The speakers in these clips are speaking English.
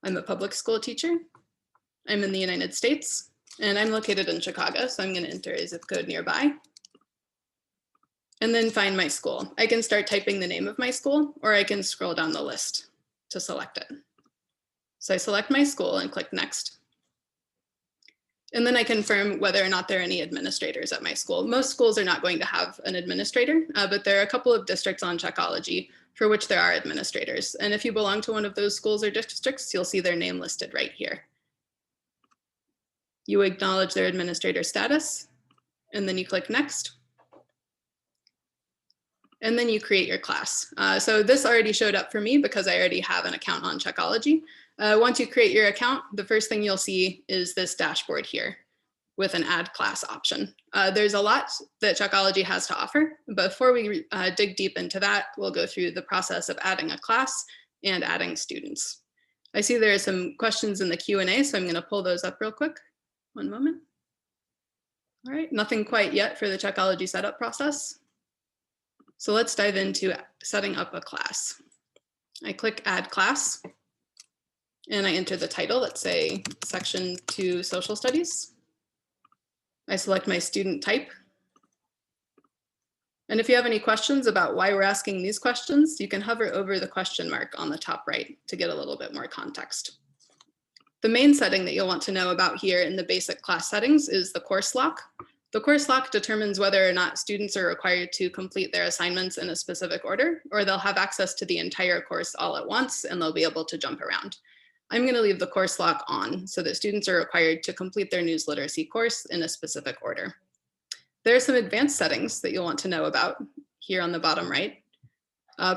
I'm a public school teacher. I'm in the United States, and I'm located in Chicago, so I'm going to enter a zip code nearby. And then find my school. I can start typing the name of my school, or I can scroll down the list to select it. So I select my school and click Next. And then I confirm whether or not there are any administrators at my school. Most schools are not going to have an administrator, but there are a couple of districts on Checkology for which there are administrators. And if you belong to one of those schools or districts, you'll see their name listed right here. You acknowledge their administrator status, and then you click Next. And then you create your class. So this already showed up for me because I already have an account on Checkology. Once you create your account, the first thing you'll see is this dashboard here with an add class option. There's a lot that Checkology has to offer. But before we dig deep into that, we'll go through the process of adding a class and adding students. I see there are some questions in the Q&A, so I'm going to pull those up real quick. One moment. All right, nothing quite yet for the Checkology setup process. So let's dive into setting up a class. I click Add Class, and I enter the title. Let's say Section 2 Social Studies. I select my student type. And if you have any questions about why we're asking these questions, you can hover over the question mark on the top right to get a little bit more context. The main setting that you'll want to know about here in the basic class settings is the course lock. The course lock determines whether or not students are required to complete their assignments in a specific order, or they'll have access to the entire course all at once and they'll be able to jump around. I'm going to leave the course lock on so that students are required to complete their news literacy course in a specific order. There are some advanced settings that you'll want to know about here on the bottom right.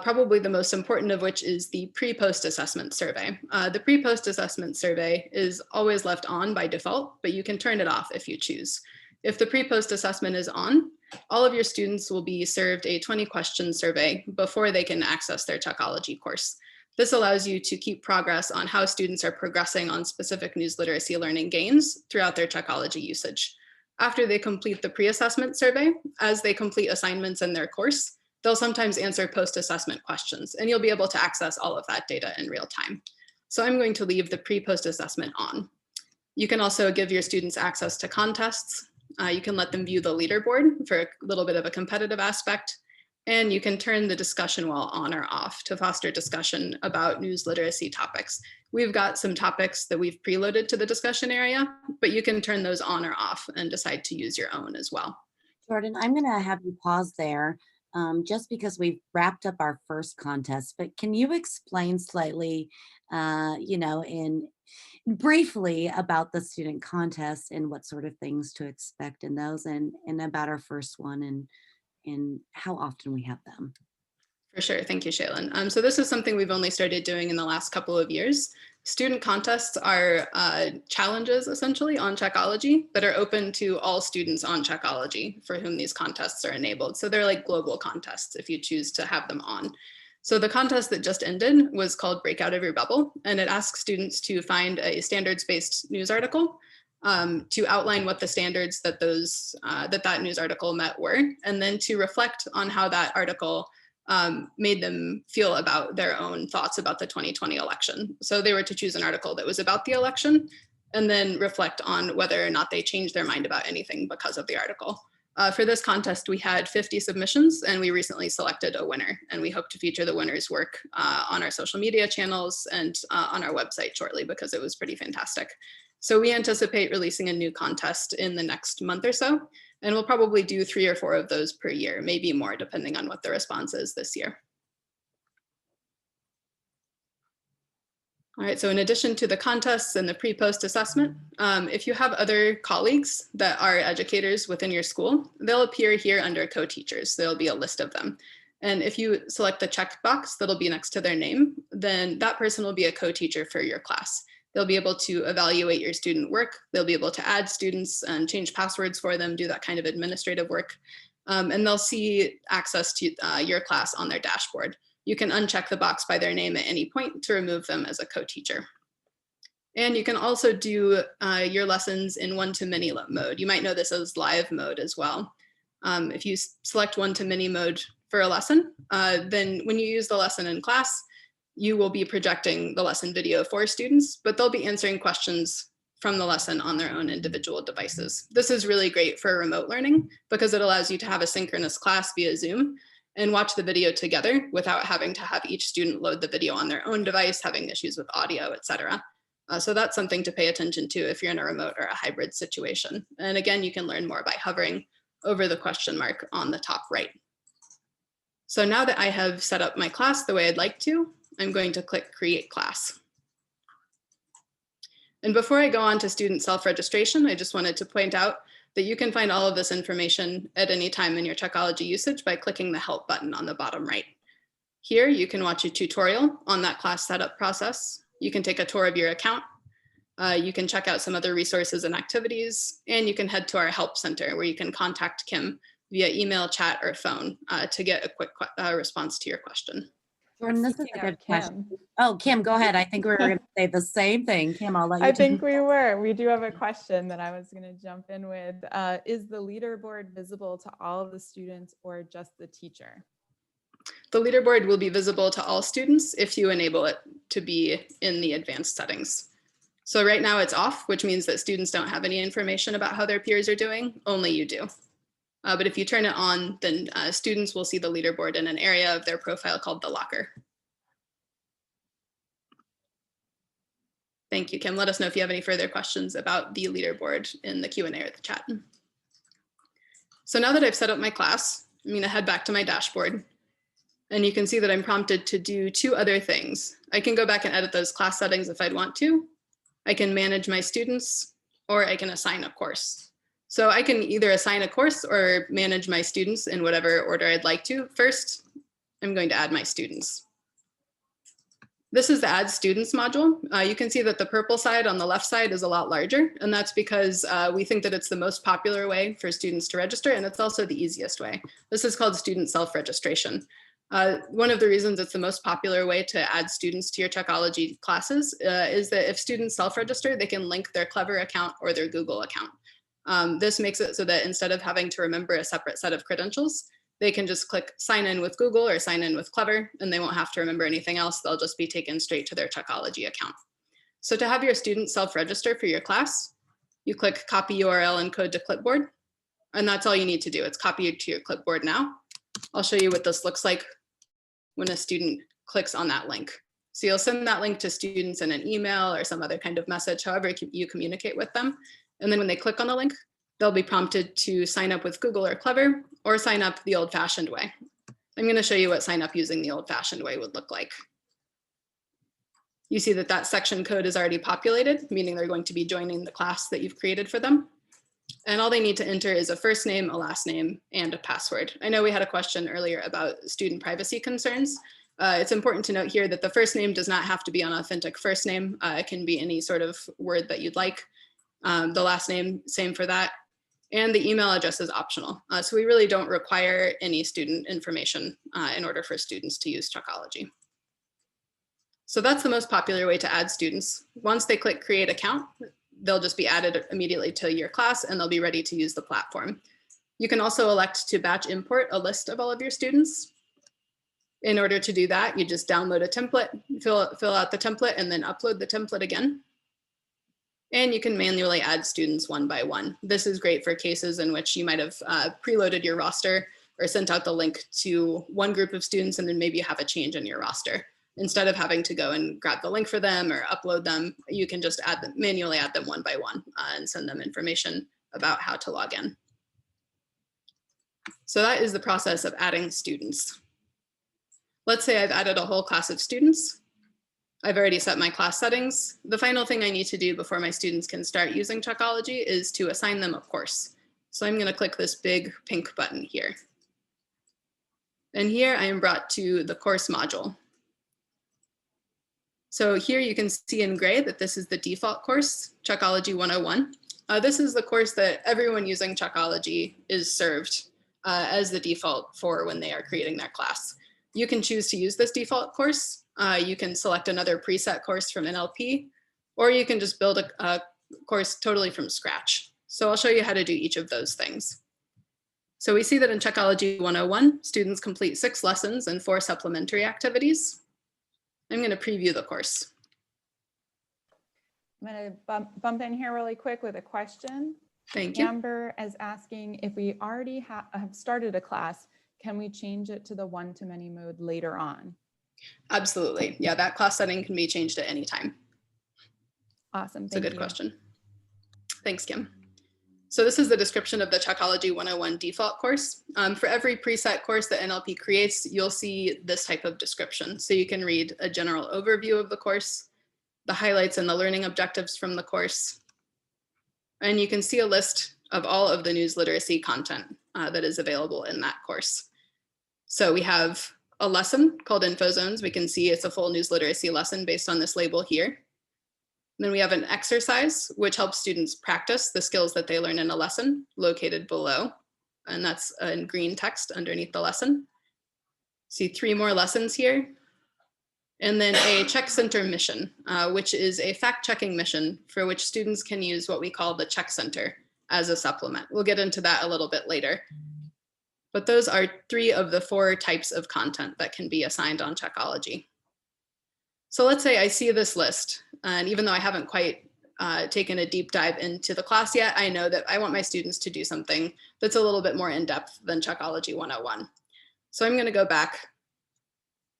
Probably the most important of which is the pre-post assessment survey. The pre-post assessment survey is always left on by default, but you can turn it off if you choose. If the pre-post assessment is on, all of your students will be served a 20-question survey before they can access their Checkology course. This allows you to keep progress on how students are progressing on specific news literacy learning gains throughout their Checkology usage. After they complete the pre-assessment survey, as they complete assignments in their course, they'll sometimes answer post-assessment questions, and you'll be able to access all of that data in real time. So I'm going to leave the pre-post assessment on. You can also give your students access to contests. You can let them view the leaderboard for a little bit of a competitive aspect, and you can turn the discussion wall on or off to foster discussion about news literacy topics. We've got some topics that we've preloaded to the discussion area, but you can turn those on or off and decide to use your own as well. Jordan, I'm going to have you pause there just because we've wrapped up our first contest, but can you explain slightly, briefly about the student contest and what sort of things to expect in those and about our first one and how often we have them? For sure. Thank you, Shaylin. So this is something we've only started doing in the last couple of years. Student contests are challenges, essentially, on Checkology that are open to all students on Checkology for whom these contests are enabled. So they're like global contests if you choose to have them on. So the contest that just ended was called Break Out of Your Bubble, and it asks students to find a standards-based news article to outline what the standards that that news article met were, and then to reflect on how that article made them feel about their own thoughts about the 2020 election. So they were to choose an article that was about the election and then reflect on whether or not they changed their mind about anything because of the article. For this contest, we had 50 submissions, and we recently selected a winner, and we hope to feature the winner's work on our social media channels and on our website shortly because it was pretty fantastic. So we anticipate releasing a new contest in the next month or so, and we'll probably do 3 or 4 of those per year, maybe more, depending on what the response is this year. All right, so in addition to the contests and the pre-post assessment, if you have other colleagues that are educators within your school, they'll appear here under co-teachers. There'll be a list of them. And if you select the checkbox that'll be next to their name, then that person will be a co-teacher for your class. They'll be able to evaluate your student work. They'll be able to add students and change passwords for them, do that kind of administrative work. And they'll see access to your class on their dashboard. You can uncheck the box by their name at any point to remove them as a co-teacher. And you can also do your lessons in one-to-many mode. You might know this as live mode as well. If you select one-to-many mode for a lesson, then when you use the lesson in class, you will be projecting the lesson video for students, but they'll be answering questions from the lesson on their own individual devices. This is really great for remote learning because it allows you to have a synchronous class via Zoom and watch the video together without having to have each student load the video on their own device, having issues with audio, etc. So that's something to pay attention to if you're in a remote or a hybrid situation. And again, you can learn more by hovering over the question mark on the top right. So now that I have set up my class the way I'd like to, I'm going to click Create Class. And before I go on to student self-registration, I just wanted to point out that you can find all of this information at any time in your Checkology usage by clicking the Help button on the bottom right. Here, you can watch a tutorial on that class setup process. You can take a tour of your account. You can check out some other resources and activities, and you can head to our Help Center where you can contact Kim via email, chat, or phone to get a quick response to your question. Jordan, this is a good question. Oh, Kim, go ahead. I think we were going to say the same thing. Kim, I'll let you. I think we were. We do have a question that I was going to jump in with. Is the leaderboard visible to all of the students or just the teacher? The leaderboard will be visible to all students if you enable it to be in the advanced settings. So right now it's off, which means that students don't have any information about how their peers are doing, only you do. But if you turn it on, then students will see the leaderboard in an area of their profile called the locker. Thank you, Kim. Let us know if you have any further questions about the leaderboard in the Q&A or the chat. So now that I've set up my class, I'm going to head back to my dashboard. And you can see that I'm prompted to do two other things. I can go back and edit those class settings if I'd want to. I can manage my students, or I can assign a course. So I can either assign a course or manage my students in whatever order I'd like to. First, I'm going to add my students. This is the Add Students module. You can see that the purple side on the left side is a lot larger, and that's because we think that it's the most popular way for students to register, and it's also the easiest way. This is called student self-registration. One of the reasons it's the most popular way to add students to your Checkology classes is that if students self-register, they can link their Clever account or their Google account. This makes it so that instead of having to remember a separate set of credentials, they can just click sign in with Google or sign in with Clever, and they won't have to remember anything else. They'll just be taken straight to their Checkology account. So to have your students self-register for your class, you click copy URL and code to clipboard, and that's all you need to do. It's copied to your clipboard now. I'll show you what this looks like when a student clicks on that link. So you'll send that link to students in an email or some other kind of message, however you communicate with them. And then when they click on the link, they'll be prompted to sign up with Google or Clever or sign up the old-fashioned way. I'm going to show you what sign up using the old-fashioned way would look like. You see that that section code is already populated, meaning they're going to be joining the class that you've created for them. And all they need to enter is a first name, a last name, and a password. I know we had a question earlier about student privacy concerns. It's important to note here that the first name does not have to be an authentic first name. It can be any sort of word that you'd like. The last name, same for that. And the email address is optional. So we really don't require any student information in order for students to use Shockology. So that's the most popular way to add students. Once they click create account, they'll just be added immediately to your class and they'll be ready to use the platform. You can also elect to batch import a list of all of your students. In order to do that, you just download a template, fill out the template, and then upload the template again. And you can manually add students one by one. This is great for cases in which you might have preloaded your roster or sent out the link to one group of students and then maybe you have a change in your roster. Instead of having to go and grab the link for them or upload them, you can just manually add them one by one and send them information about how to log in. So that is the process of adding students. Let's say I've added a whole class of students. I've already set my class settings. The final thing I need to do before my students can start using Checkology is to assign them a course. So I'm going to click this big pink button here. And here I am brought to the course module. So here you can see in gray that this is the default course, Checkology 101. This is the course that everyone using Checkology is served as the default for when they are creating their class. You can choose to use this default course. You can select another preset course from NLP, or you can just build a course totally from scratch. So I'll show you how to do each of those things. So we see that in Checkology 101, students complete 6 lessons and 4 supplementary activities. I'm going to preview the course. I'm going to bump in here really quick with a question. Thank you. Amber is asking if we already have started a class, can we change it to the one-to-many mode later on? Absolutely. Yeah, that class setting can be changed at any time. Awesome. It's a good question. Thanks, Kim. So this is the description of the Checkology 101 default course. For every preset course that NLP creates, you'll see this type of description. So you can read a general overview of the course, the highlights and the learning objectives from the course, and you can see a list of all of the news literacy content that is available in that course. So we have a lesson called Info Zones. We can see it's a full news literacy lesson based on this label here. Then we have an exercise, which helps students practice the skills that they learn in a lesson, located below. And that's in green text underneath the lesson. See 3 more lessons here. And then a check center mission, which is a fact-checking mission for which students can use what we call the check center as a supplement. We'll get into that a little bit later. But those are 3 of the 4 types of content that can be assigned on Checkology. So let's say I see this list, and even though I haven't quite taken a deep dive into the class yet, I know that I want my students to do something that's a little bit more in-depth than Checkology 101. So I'm going to go back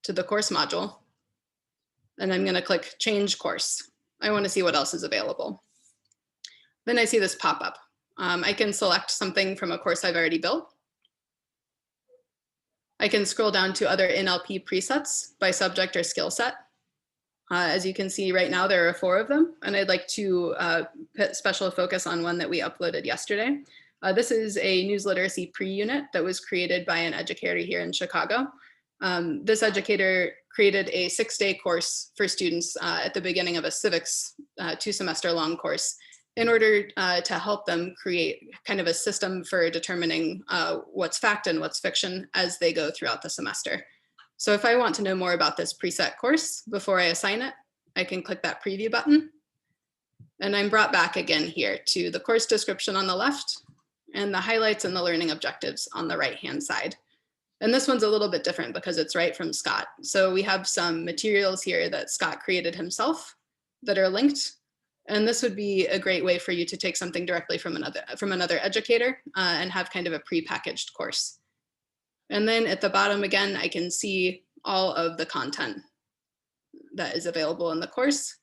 to the course module, and I'm going to click Change Course. I want to see what else is available. Then I see this pop up. I can select something from a course I've already built. I can scroll down to other NLP presets by subject or skill set. As you can see right now, there are 4 of them, and I'd like to put special focus on one that we uploaded yesterday. This is a news literacy pre-unit that was created by an educator here in Chicago. This educator created a 6-day course for students at the beginning of a civics 2-semester long course in order to help them create kind of a system for determining what's fact and what's fiction as they go throughout the semester. So if I want to know more about this preset course before I assign it, I can click that preview button. And I'm brought back again here to the course description on the left and the highlights and the learning objectives on the right-hand side. And this one's a little bit different because it's right from Scott. So we have some materials here that Scott created himself that are linked. And this would be a great way for you to take something directly from another educator and have kind of a pre-packaged course. And then at the bottom again, I can see all of the content that is available in the course.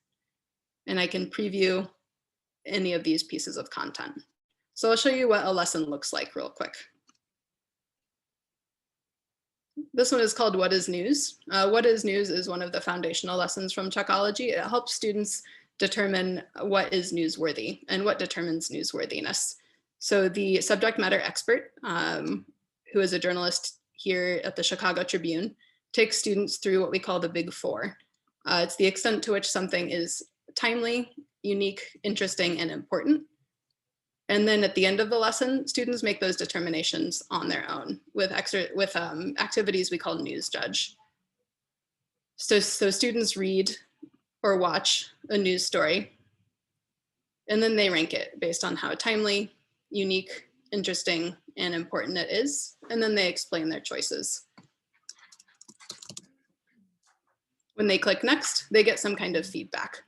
And I can preview any of these pieces of content. So I'll show you what a lesson looks like real quick. This one is called What is News? What is News is one of the foundational lessons from Checkology. It helps students determine what is newsworthy and what determines newsworthiness. So the subject matter expert, who is a journalist here at the Chicago Tribune, takes students through what we call the Big 4. It's the extent to which something is timely, unique, interesting, and important. And then at the end of the lesson, students make those determinations on their own with activities we call News Judge. So students read or watch a news story, and then they rank it based on how timely, unique, interesting, and important it is, and then they explain their choices. When they click next, they get some kind of feedback.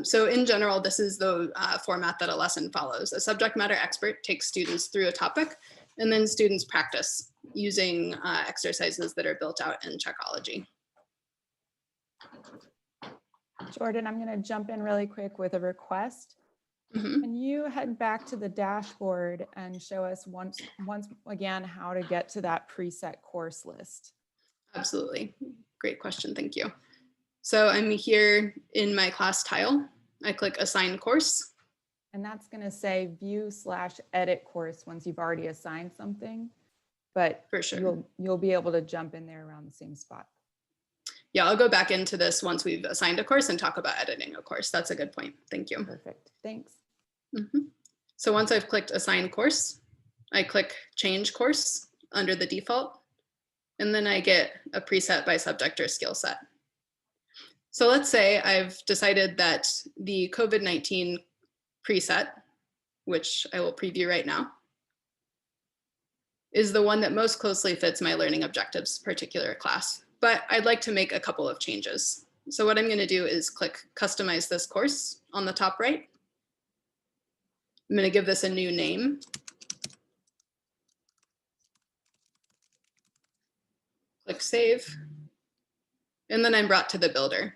So in general, this is the format that a lesson follows. A subject matter expert takes students through a topic, and then students practice using exercises that are built out in Checkology. Jordan, I'm going to jump in really quick with a request. Can you head back to the dashboard and show us once again how to get to that preset course list? Absolutely. Great question. Thank you. So I'm here in my class tile. I click Assign Course. And that's going to say View/Edit Course once you've already assigned something. But For sure. You'll be able to jump in there around the same spot. Yeah, I'll go back into this once we've assigned a course and talk about editing a course. That's a good point. Thank you. Perfect. Thanks. So once I've clicked Assign Course, I click Change Course under the default, and then I get a preset by subject or skill set. So let's say I've decided that the COVID-19 preset, which I will preview right now, is the one that most closely fits my learning objectives particular class. But I'd like to make a couple of changes. So what I'm going to do is click Customize this course on the top right. I'm going to give this a new name. Click Save. And then I'm brought to the builder.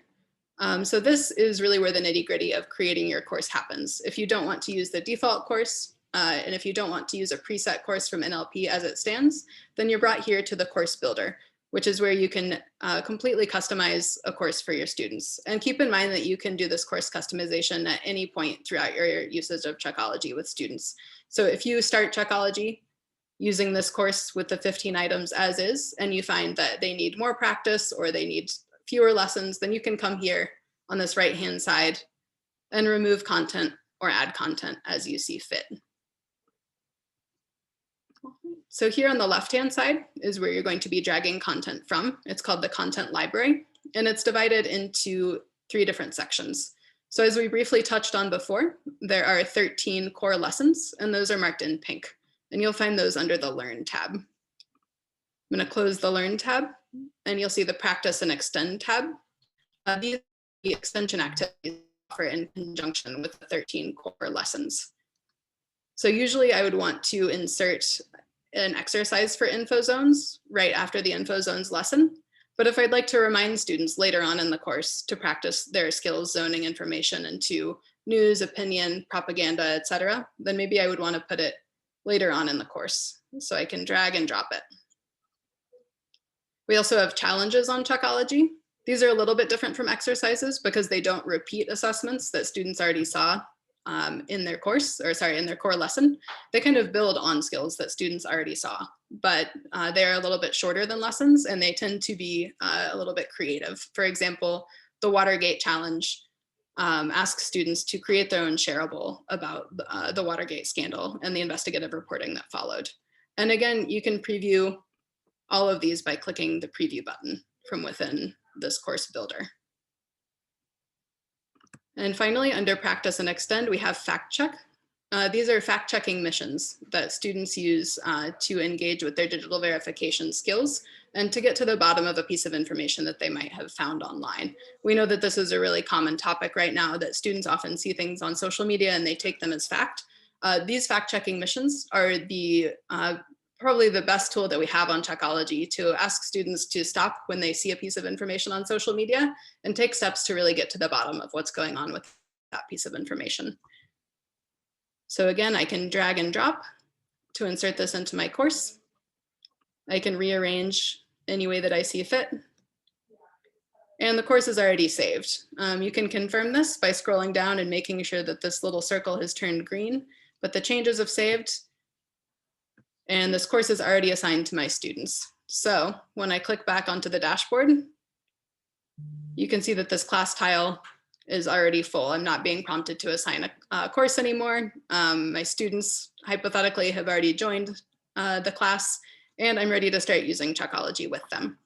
So this is really where the nitty-gritty of creating your course happens. If you don't want to use the default course, and if you don't want to use a preset course from NLP as it stands, then you're brought here to the course builder, which is where you can completely customize a course for your students. And keep in mind that you can do this course customization at any point throughout your usage of Checkology with students. So if you start Checkology using this course with the 15 items as is, and you find that they need more practice or they need fewer lessons, then you can come here on this right-hand side and remove content or add content as you see fit. So here on the left-hand side is where you're going to be dragging content from. It's called the content library, and it's divided into 3 different sections. So as we briefly touched on before, there are 13 core lessons, and those are marked in pink. And you'll find those under the Learn tab. I'm going to close the Learn tab, and you'll see the Practice and Extend tab. These are the extension activities offer in conjunction with the 13 core lessons. So usually I would want to insert an exercise for info zones right after the info zones lesson. But if I'd like to remind students later on in the course to practice their skills zoning information into news, opinion, propaganda, etc., then maybe I would want to put it later on in the course. So I can drag and drop it. We also have challenges on Checkology. These are a little bit different from exercises because they don't repeat assessments that students already saw in their course, or sorry, in their core lesson. They kind of build on skills that students already saw, but they're a little bit shorter than lessons, and they tend to be a little bit creative. For example, the Watergate challenge asks students to create their own shareable about the Watergate scandal and the investigative reporting that followed. And again, you can preview all of these by clicking the preview button from within this course builder. And finally, under Practice and Extend, we have Fact Check. These are fact-checking missions that students use to engage with their digital verification skills and to get to the bottom of a piece of information that they might have found online. We know that this is a really common topic right now, that students often see things on social media and they take them as fact. These fact-checking missions are probably the best tool that we have on Checkology to ask students to stop when they see a piece of information on social media and take steps to really get to the bottom of what's going on with that piece of information. So again, I can drag and drop to insert this into my course. I can rearrange any way that I see fit. And the course is already saved. You can confirm this by scrolling down and making sure that this little circle has turned green, but the changes have saved. And this course is already assigned to my students. So when I click back onto the dashboard, you can see that this class tile is already full. I'm not being prompted to assign a course anymore. My students hypothetically have already joined the class, and I'm ready to start using Checkology with them.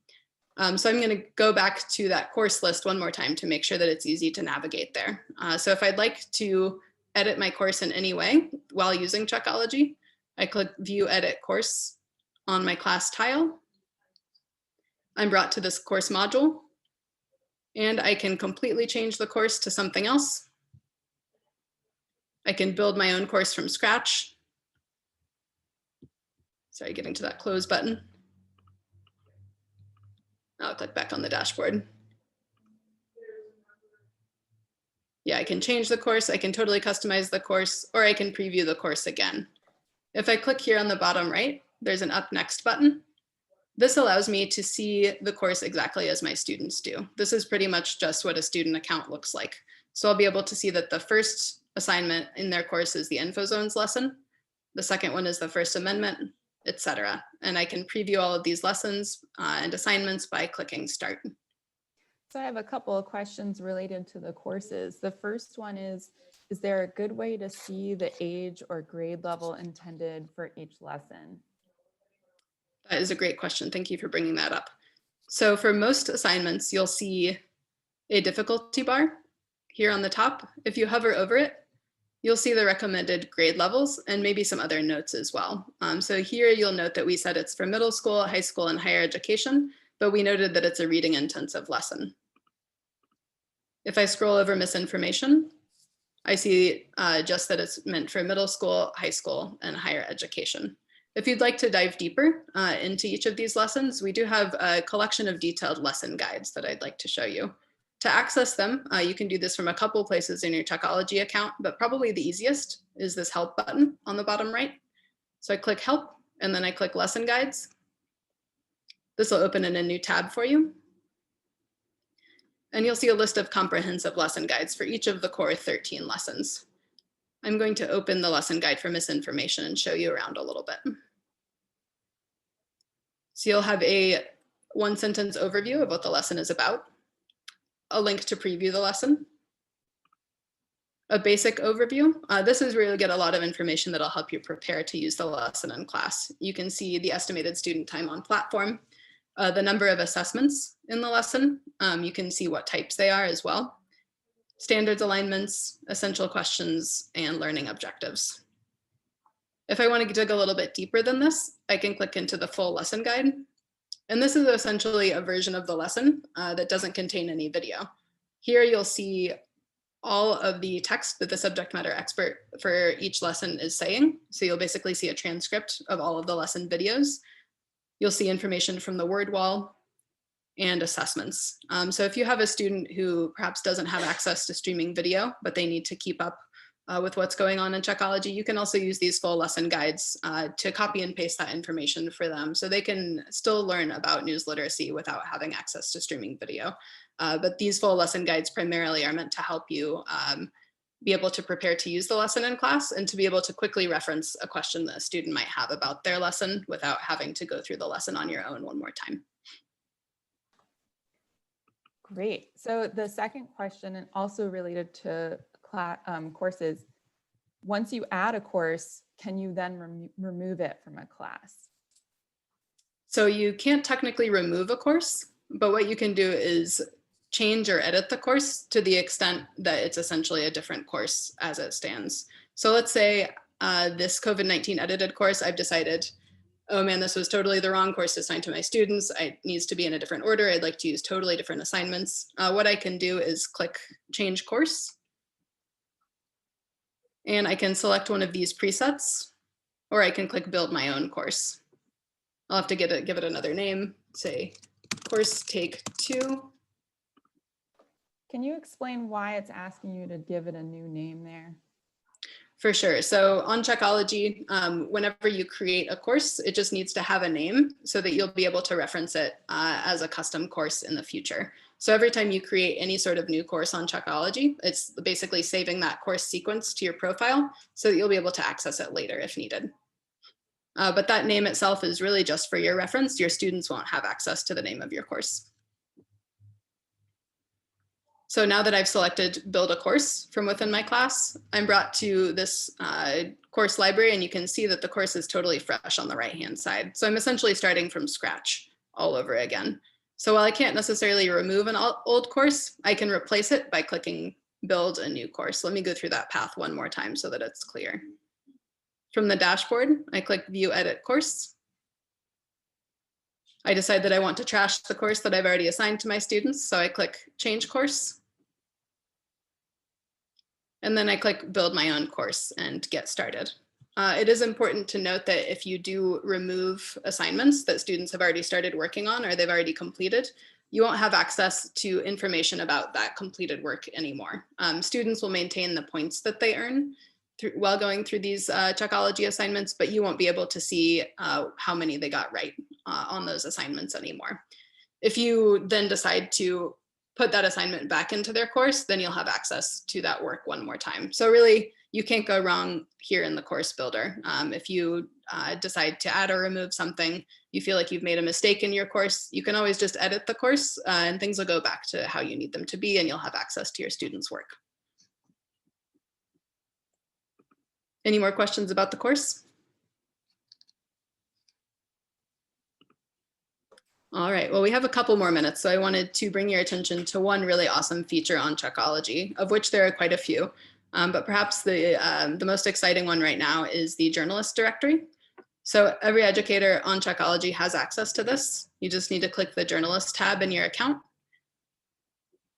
So I'm going to go back to that course list one more time to make sure that it's easy to navigate there. So if I'd like to edit my course in any way while using Checkology, I click View Edit Course on my class tile. I'm brought to this course module, and I can completely change the course to something else. I can build my own course from scratch. Sorry, getting to that close button. I'll click back on the dashboard. Yeah, I can change the course, I can totally customize the course, or I can preview the course again. If I click here on the bottom right, there's an Up Next button. This allows me to see the course exactly as my students do. This is pretty much just what a student account looks like. So I'll be able to see that the first assignment in their course is the Info Zones lesson. The second one is the First Amendment, etc. And I can preview all of these lessons and assignments by clicking Start. So I have a couple of questions related to the courses. The first one is there a good way to see the age or grade level intended for each lesson? That is a great question. Thank you for bringing that up. So for most assignments, you'll see a difficulty bar here on the top. If you hover over it, you'll see the recommended grade levels and maybe some other notes as well. So here you'll note that we said it's for middle school, high school, and higher education, but we noted that it's a reading intensive lesson. If I scroll over misinformation, I see just that it's meant for middle school, high school, and higher education. If you'd like to dive deeper into each of these lessons, we do have a collection of detailed lesson guides that I'd like to show you. To access them, you can do this from a couple places in your Checkology account, but probably the easiest is this help button on the bottom right. So I click help, and then I click lesson guides. This will open in a new tab for you. And you'll see a list of comprehensive lesson guides for each of the core 13 lessons. I'm going to open the lesson guide for misinformation and show you around a little bit. So you'll have a one-sentence overview of what the lesson is about, a link to preview the lesson, a basic overview. This is where you'll get a lot of information that'll help you prepare to use the lesson in class. You can see the estimated student time on platform, the number of assessments in the lesson. You can see what types they are as well. Standards alignments, essential questions, and learning objectives. If I want to dig a little bit deeper than this, I can click into the full lesson guide. And this is essentially a version of the lesson that doesn't contain any video. Here you'll see all of the text that the subject matter expert for each lesson is saying. So you'll basically see a transcript of all of the lesson videos. You'll see information from the word wall and assessments. So if you have a student who perhaps doesn't have access to streaming video, but they need to keep up with what's going on in Checkology, you can also use these full lesson guides to copy and paste that information for them so they can still learn about news literacy without having access to streaming video. But these full lesson guides primarily are meant to help you be able to prepare to use the lesson in class and to be able to quickly reference a question that a student might have about their lesson without having to go through the lesson on your own one more time. Great. So the second question, and also related to courses, once you add a course, can you then remove it from a class? So you can't technically remove a course, but what you can do is change or edit the course to the extent that it's essentially a different course as it stands. So let's say this COVID-19 edited course, I've decided, oh man, this was totally the wrong course assigned to my students. It needs to be in a different order. I'd like to use totally different assignments. What I can do is click change course. And I can select one of these presets, or I can click build my own course. I'll have to give it another name, say course take 2. Can you explain why it's asking you to give it a new name there? For sure. So on Checkology, whenever you create a course, it just needs to have a name so that you'll be able to reference it as a custom course in the future. So every time you create any sort of new course on Checkology, it's basically saving that course sequence to your profile so that you'll be able to access it later if needed. But that name itself is really just for your reference. Your students won't have access to the name of your course. So now that I've selected build a course from within my class, I'm brought to this course library, and you can see that the course is totally fresh on the right-hand side. So I'm essentially starting from scratch all over again. So while I can't necessarily remove an old course, I can replace it by clicking build a new course. Let me go through that path one more time so that it's clear. From the dashboard, I click view edit course. I decide that I want to trash the course that I've already assigned to my students, so I click change course. And then I click build my own course and get started. It is important to note that if you do remove assignments that students have already started working on or they've already completed, you won't have access to information about that completed work anymore. Students will maintain the points that they earn while going through these Checkology assignments, but you won't be able to see how many they got right on those assignments anymore. If you then decide to put that assignment back into their course, then you'll have access to that work one more time. So really, you can't go wrong here in the course builder. If you decide to add or remove something, you feel like you've made a mistake in your course, you can always just edit the course and things will go back to how you need them to be, and you'll have access to your students' work. Any more questions about the course? All right, well, we have a couple more minutes, so I wanted to bring your attention to one really awesome feature on Checkology, of which there are quite a few. But perhaps the most exciting one right now is the journalist directory. So every educator on Checkology has access to this. You just need to click the journalist tab in your account.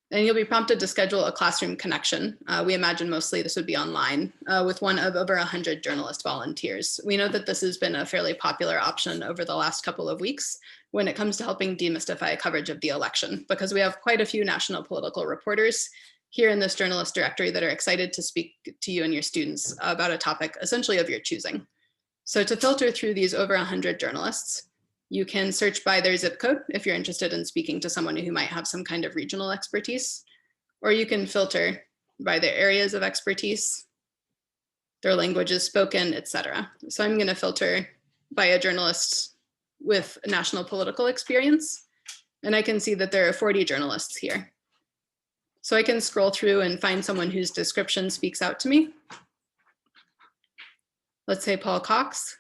And you'll be prompted to schedule a classroom connection. We imagine mostly this would be online with one of over 100 journalist volunteers. We know that this has been a fairly popular option over the last couple of weeks when it comes to helping demystify coverage of the election, because we have quite a few national political reporters here in this journalist directory that are excited to speak to you and your students about a topic essentially of your choosing. So to filter through these over 100 journalists, you can search by their zip code if you're interested in speaking to someone who might have some kind of regional expertise, or you can filter by their areas of expertise, their languages spoken, etc. So I'm going to filter by a journalist with national political experience, and I can see that there are 40 journalists here. So I can scroll through and find someone whose description speaks out to me. Let's say Paul Cox.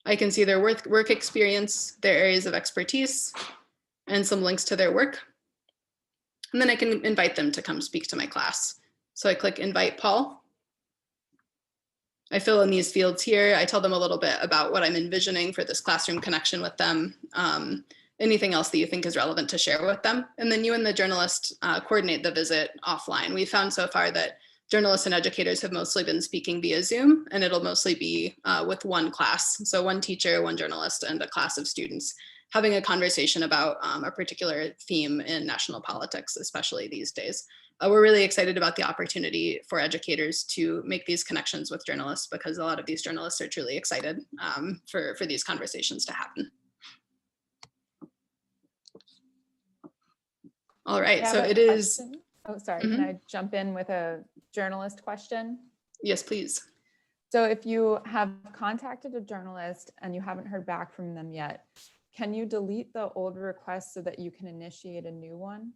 I can see their work experience, their areas of expertise, and some links to their work. And then I can invite them to come speak to my class. So I click Invite Paul. I fill in these fields here. I tell them a little bit about what I'm envisioning for this classroom connection with them, anything else that you think is relevant to share with them. And then you and the journalist coordinate the visit offline. We found so far that journalists and educators have mostly been speaking via Zoom, and it'll mostly be with one class. So one teacher, one journalist, and a class of students having a conversation about a particular theme in national politics, especially these days. We're really excited about the opportunity for educators to make these connections with journalists, because a lot of these journalists are truly excited for these conversations to happen. All right, so it is. Oh, sorry, can I jump in with a journalist question? Yes, please. So if you have contacted a journalist and you haven't heard back from them yet, can you delete the old request so that you can initiate a new one?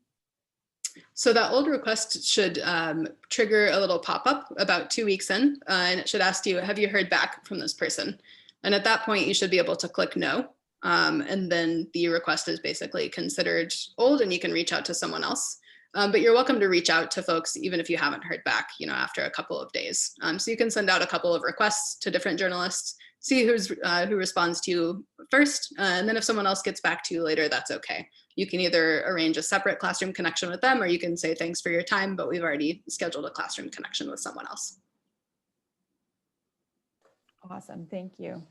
So that old request should trigger a little pop-up about 2 weeks in, and it should ask you, have you heard back from this person? And at that point, you should be able to click no. And then the request is basically considered old and you can reach out to someone else. But you're welcome to reach out to folks even if you haven't heard back, after a couple of days. So you can send out a couple of requests to different journalists, see who responds to you first, and then if someone else gets back to you later, that's okay. You can either arrange a separate classroom connection with them, or you can say thanks for your time, but we've already scheduled a classroom connection with someone else. Awesome, thank you.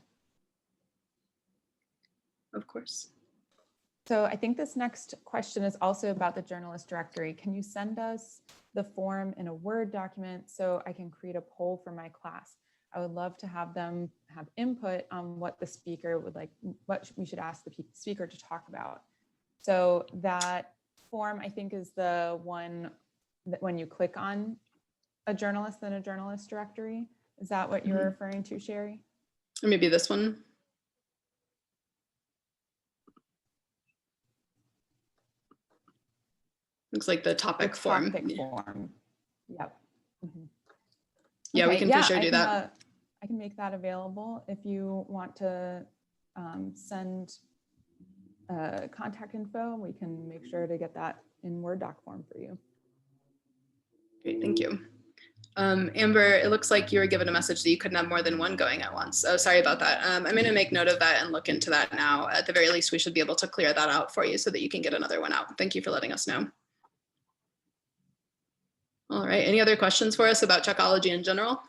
Of course. So I think this next question is also about the journalist directory. Can you send us the form in a Word document so I can create a poll for my class? I would love to have them have input on what the speaker would like, what we should ask the speaker to talk about. So that form, I think, is the one that when you click on a journalist, then a journalist directory. Is that what you're referring to, Sherry? Or maybe this one. Looks like the topic form. Topic form. Yep. Yeah, okay, we can for sure do that. I can make that available if you want to send contact info. We can make sure to get that in Word doc form for you. Great, thank you. Amber, it looks like you were given a message that you couldn't have more than one going at once. Oh, sorry about that. I'm going to make note of that and look into that now. At the very least, we should be able to clear that out for you so that you can get another one out. Thank you for letting us know. All right, any other questions for us about Checkology in general?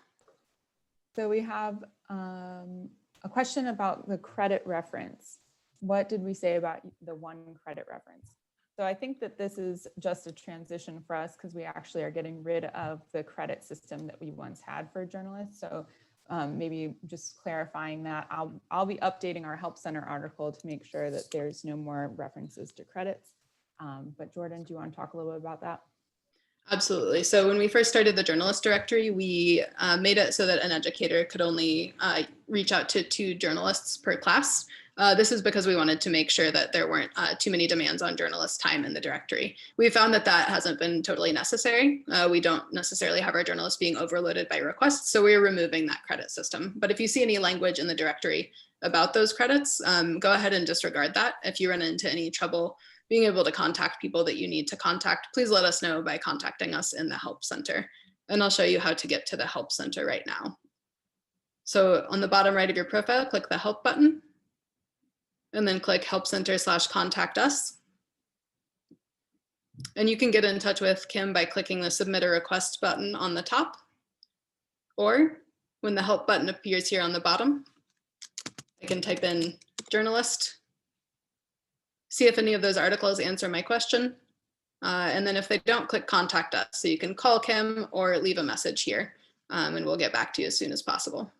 So we have a question about the credit reference. What did we say about the one credit reference? So I think that this is just a transition for us because we actually are getting rid of the credit system that we once had for journalists. So maybe just clarifying that. I'll be updating our Help Center article to make sure that there's no more references to credits. But Jordan, do you want to talk a little bit about that? Absolutely. So when we first started the journalist directory, we made it so that an educator could only reach out to 2 journalists per class. This is because we wanted to make sure that there weren't too many demands on journalist time in the directory. We found that that hasn't been totally necessary. We don't necessarily have our journalists being overloaded by requests, so we're removing that credit system. But if you see any language in the directory about those credits, go ahead and disregard that. If you run into any trouble being able to contact people that you need to contact, please let us know by contacting us in the Help Center. And I'll show you how to get to the Help Center right now. So on the bottom right of your profile, click the Help button, and then click Help Center /contact us. And you can get in touch with Kim by clicking the Submit a Request button on the top, or when the Help button appears here on the bottom, I can type in journalist, see if any of those articles answer my question, and then if they don't, click Contact Us. So you can call Kim or leave a message here, and we'll get back to you as soon as possible.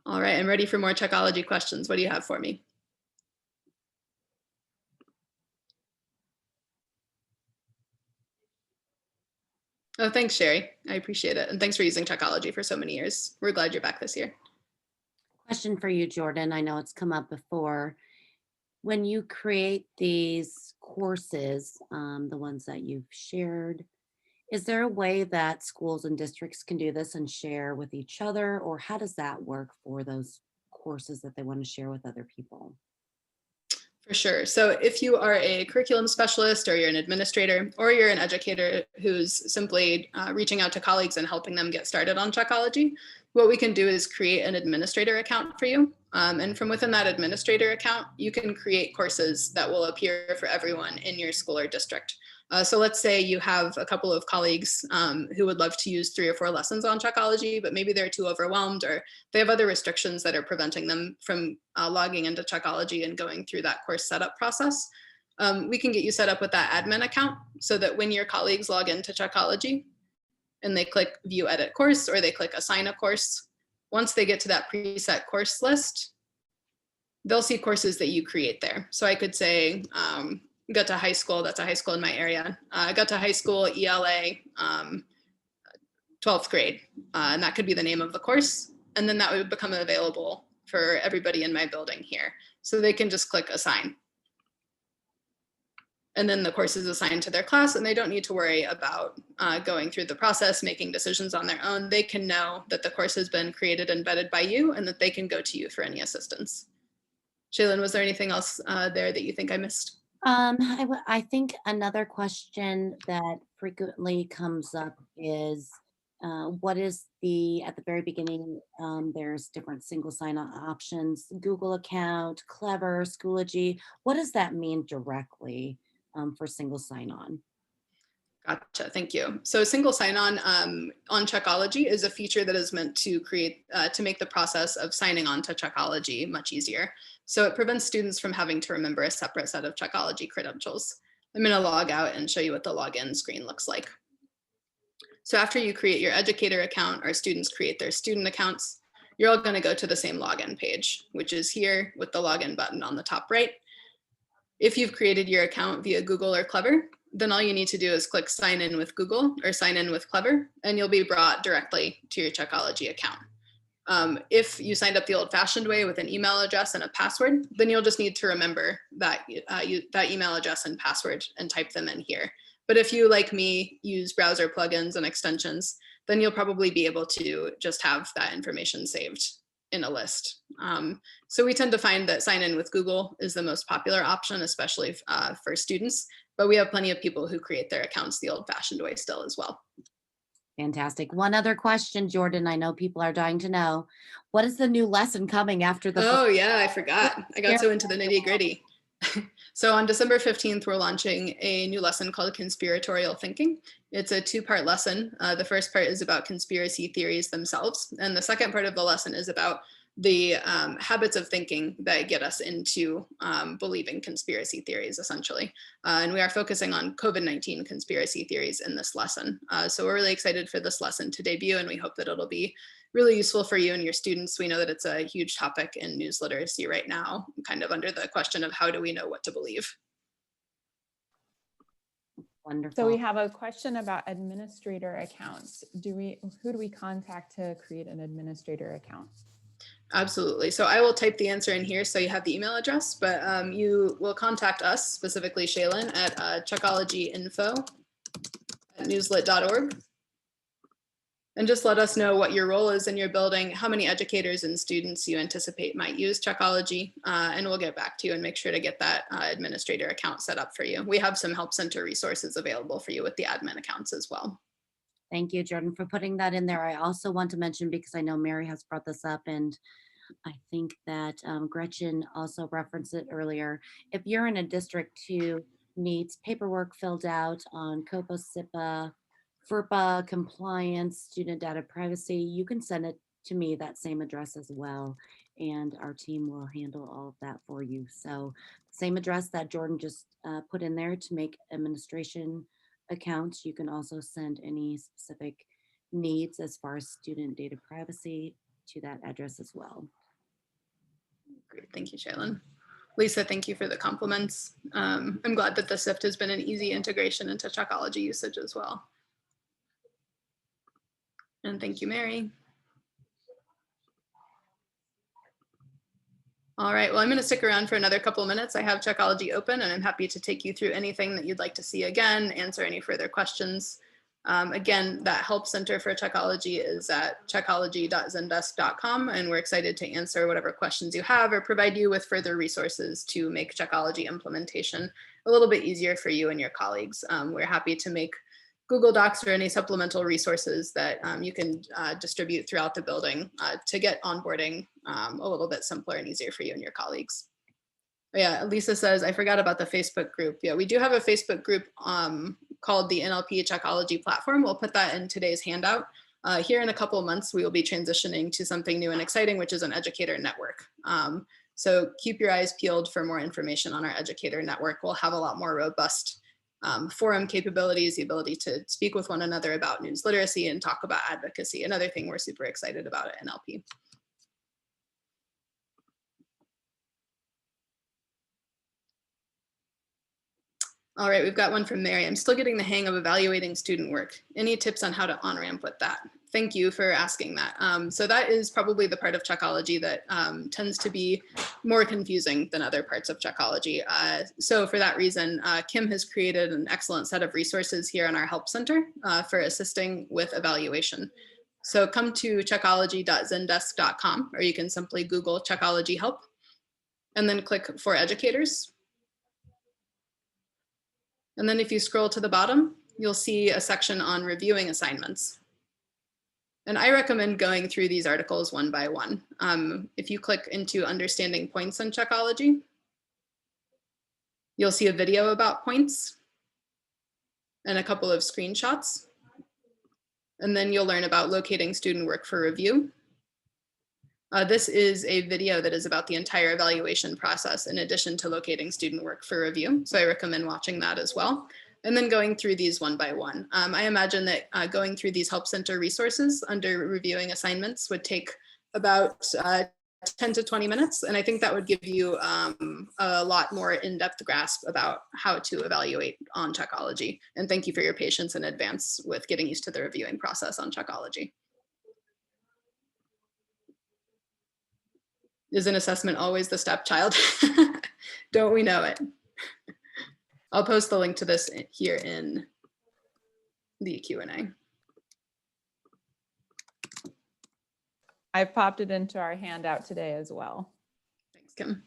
All right, I'm ready for more Checkology questions. What do you have for me? Oh, thanks, Sherry. I appreciate it. And thanks for using Checkology for so many years. We're glad you're back this year. Question for you, Jordan. I know it's come up before. When you create these courses, the ones that you've shared, is there a way that schools and districts can do this and share with each other, or how does that work for those courses that they want to share with other people? For sure. So if you are a curriculum specialist, or you're an administrator, or you're an educator who's simply reaching out to colleagues and helping them get started on Checkology, what we can do is create an administrator account for you. And from within that administrator account, you can create courses that will appear for everyone in your school or district. So let's say you have a couple of colleagues who would love to use 3 or 4 lessons on Checkology, but maybe they're too overwhelmed, or they have other restrictions that are preventing them from logging into Checkology and going through that course setup process. We can get you set up with that admin account so that when your colleagues log into Checkology and they click View Edit Course, or they click Assign a Course, once they get to that preset course list, they'll see courses that you create there. So I could say, got to high school, that's a high school in my area. I got to high school ELA, 12th grade, and that could be the name of the course. And then that would become available for everybody in my building here. So they can just click Assign. And then the course is assigned to their class, and they don't need to worry about going through the process, making decisions on their own. They can know that the course has been created and vetted by you, and that they can go to you for any assistance. Shaylin, was there anything else there that you think I missed? I think another question that frequently comes up is what is at the very beginning, there's different single sign-on options, Google account, Clever, Schoology. What does that mean directly for single sign-on? Gotcha, thank you. So single sign-on on Checkology is a feature that is meant to to make the process of signing on to Checkology much easier. So it prevents students from having to remember a separate set of Checkology credentials. I'm gonna log out and show you what the login screen looks like. So after you create your educator account, our students create their student accounts, you're all gonna go to the same login page, which is here with the login button on the top right. If you've created your account via Google or Clever, then all you need to do is click sign in with Google or sign in with Clever, and you'll be brought directly to your Checkology account. If you signed up the old-fashioned way with an email address and a password, then you'll just need to remember that email address and password and type them in here. But if you, like me, use browser plugins and extensions, then you'll probably be able to just have that information saved in a list. So we tend to find that sign in with Google is the most popular option, especially for students, but we have plenty of people who create their accounts the old-fashioned way still as well. Fantastic. One other question, Jordan, I know people are dying to know. What is the new lesson coming after the— Oh yeah, I forgot. I got so into the nitty-gritty. So on December 15th, we're launching a new lesson called Conspiratorial Thinking. It's a 2-part lesson. The first part is about conspiracy theories themselves, and the second part of the lesson is about the habits of thinking that get us into believing conspiracy theories, essentially. And we are focusing on COVID-19 conspiracy theories in this lesson. So we're really excited for this lesson to debut, and we hope that it'll be really useful for you and your students. We know that it's a huge topic in news literacy right now, kind of under the question of how do we know what to believe? Wonderful. So we have a question about administrator accounts. Who do we contact to create an administrator account? Absolutely. So I will type the answer in here so you have the email address, but you will contact us, specifically Shaylin, at checkologyinfo@newslit.org. And just let us know what your role is in your building, how many educators and students you anticipate might use Checkology, and we'll get back to you and make sure to get that administrator account set up for you. We have some Help Center resources available for you with the admin accounts as well. Thank you, Jordan, for putting that in there. I also want to mention, because I know Mary has brought this up, and I think that Gretchen also referenced it earlier. If you're in a district who needs paperwork filled out on COPA, SIPA, FERPA compliance, student data privacy, you can send it to me, that same address as well, and our team will handle all of that for you. So same address that Jordan just put in there to make administration accounts. You can also send any specific needs as far as student data privacy to that address as well. Great, thank you, Shaylin. Lisa, thank you for the compliments. I'm glad that the SIFT has been an easy integration into Checkology usage as well. And thank you, Mary. All right, well, I'm going to stick around for another couple of minutes. I have Checkology open and I'm happy to take you through anything that you'd like to see again, answer any further questions. Again, that help center for Checkology is at checkology.zendesk.com, and we're excited to answer whatever questions you have or provide you with further resources to make Checkology implementation a little bit easier for you and your colleagues. We're happy to make Google Docs or any supplemental resources that you can distribute throughout the building to get onboarding a little bit simpler and easier for you and your colleagues. Yeah, Lisa says, I forgot about the Facebook group. Yeah, we do have a Facebook group called the NLP Checkology platform. We'll put that in today's handout. Here in a couple of months, we will be transitioning to something new and exciting, which is an educator network. So keep your eyes peeled for more information on our educator network. We'll have a lot more robust forum capabilities, the ability to speak with one another about news literacy and talk about advocacy, another thing we're super excited about at NLP. All right, we've got one from Mary. I'm still getting the hang of evaluating student work. Any tips on how to on-ramp with that? Thank you for asking that. So that is probably the part of Checkology that tends to be more confusing than other parts of Checkology. So for that reason, Kim has created an excellent set of resources here in our Help Center for assisting with evaluation. So come to checkology.zendesk.com, or you can simply Google Checkology Help and then click for educators. And then if you scroll to the bottom, you'll see a section on reviewing assignments. And I recommend going through these articles one by one. If you click into understanding points in Checkology, you'll see a video about points and a couple of screenshots. And then you'll learn about locating student work for review. This is a video that is about the entire evaluation process in addition to locating student work for review. So I recommend watching that as well. And then going through these one by one. I imagine that going through these Help Center resources under reviewing assignments would take about 10 to 20 minutes. And I think that would give you a lot more in-depth grasp about how to evaluate on Checkology. And thank you for your patience in advance with getting used to the reviewing process on Checkology. Is an assessment always the stepchild? Don't we know it? I'll post the link to this here in the Q&A. I've popped it into our handout today as well. Thanks, Kim.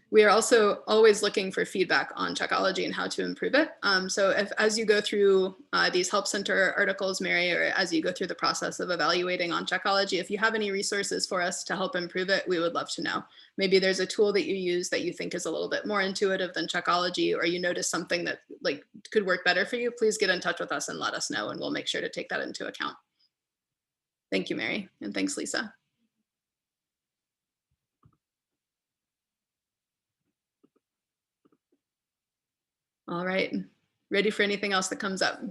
We are also always looking for feedback on Checkology and how to improve it. So as you go through these Help Center articles, Mary, or as you go through the process of evaluating on Checkology, if you have any resources for us to help improve it, we would love to know. Maybe there's a tool that you use that you think is a little bit more intuitive than Checkology, or you notice something that could work better for you, please get in touch with us and let us know, and we'll make sure to take that into account. Thank you, Mary, and thanks, Lisa. All right, ready for anything else that comes up?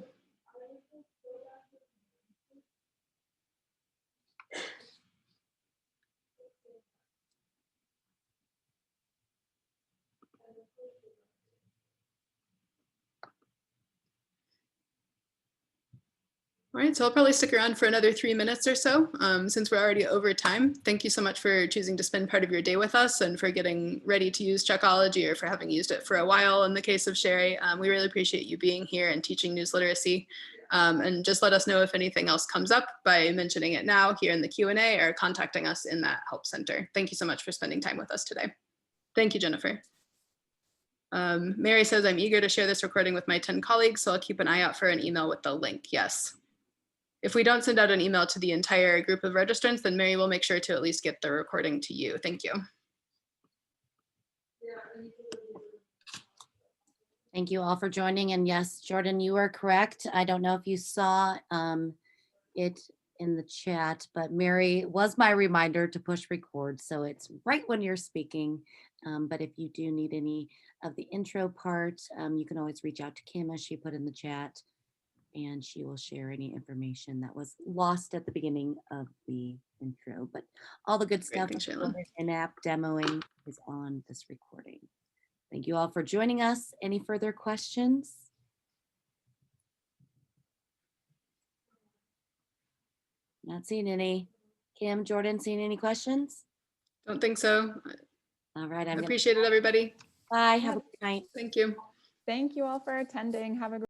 All right, so I'll probably stick around for another 3 minutes or so since we're already over time. Thank you so much for choosing to spend part of your day with us and for getting ready to use Checkology, or for having used it for a while in the case of Sherry. We really appreciate you being here and teaching news literacy. And just let us know if anything else comes up by mentioning it now here in the Q&A or contacting us in that Help Center. Thank you so much for spending time with us today. Thank you, Jennifer. Mary says, I'm eager to share this recording with my 10 colleagues, so I'll keep an eye out for an email with the link. Yes. If we don't send out an email to the entire group of registrants, then Mary will make sure to at least get the recording to you. Thank you. Thank you all for joining. And yes, Jordan, you are correct. I don't know if you saw it in the chat, but Mary was my reminder to push record. So it's right when you're speaking. But if you do need any of the intro part, you can always reach out to Kim, as she put in the chat, and she will share any information that was lost at the beginning of the intro. But all the good stuff, Thanks, Shayla. in-app demoing is on this recording. Thank you all for joining us. Any further questions? Not seeing any. Kim, Jordan, seeing any questions? Don't think so. All right, I appreciate it, everybody. Bye. Have a good night. Thank you. Thank you all for attending. Have a great